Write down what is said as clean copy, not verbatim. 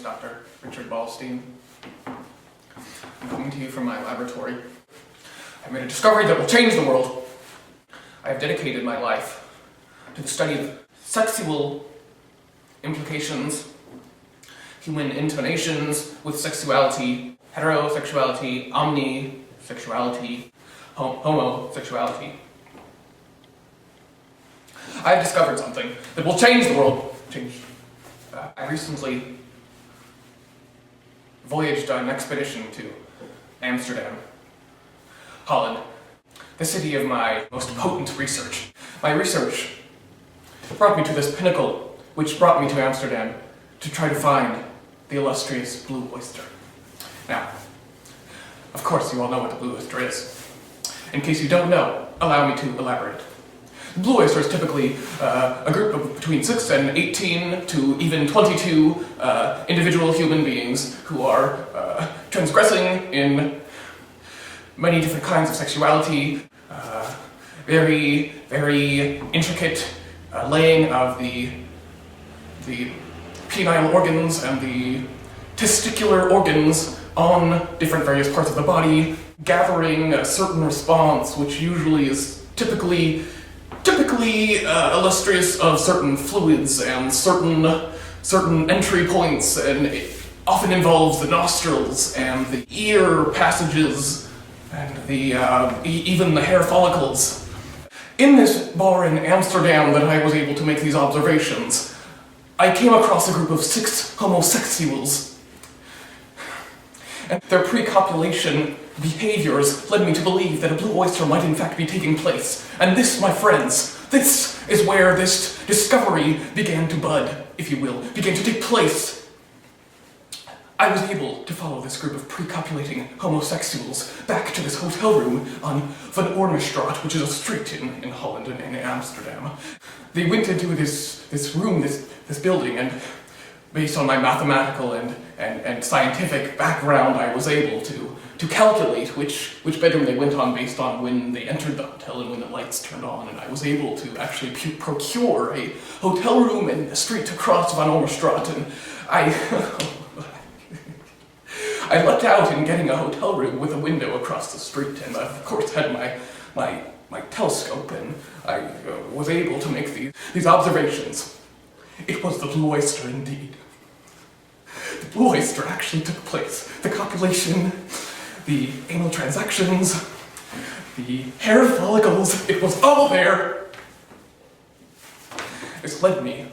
is Dr. Dick Ballstein. I'm coming to you from my laboratory. I made a discovery that will change the world. I have dedicated my life to the study of sexual implications, human intonations with sexuality, heterosexuality, omnisexuality, homosexuality. I have discovered something that will change the world. I recently voyaged on an expedition to Amsterdam, Holland, the city of my most potent research. My research brought me to this pinnacle, which brought me to Amsterdam to try to find the illustrious blue oyster. Now, of course you all know what the blue oyster is. In case you don't know, allow me to elaborate. The blue oyster is typically a group of between 6 and 18 to even 22 individual human beings who are transgressing in many different kinds of sexuality, very, very intricate laying of the penile organs and the testicular organs on different various parts of the body, gathering a certain response, which usually is typically illustrious of certain fluids and certain entry points, and it often involves the nostrils and the ear passages and even the hair follicles. In this bar in Amsterdam that I was able to make these observations, I came across a group of 6 homosexuals. And their pre-copulation behaviors led me to believe that a blue oyster might in fact be taking place. And this, my friends, this is where this discovery began to bud, if you will, began to take place. I was able to follow this group of pre-copulating homosexuals back to this hotel room on Van Ormestraat, which is a street in Holland and in Amsterdam. They went into this room, this building, and based on my mathematical and scientific background, I was able to calculate which bedroom they went on based on when they entered the hotel and when the lights turned on, and I was able to actually procure a hotel room in the street across Van Ormestraat, and I lucked out in getting a hotel room with a window across the street, and of course had my telescope, and I was able to make these observations. It was the blue oyster indeed. The blue oyster actually took place. The copulation, the anal transactions, the hair follicles, it was all there. This led me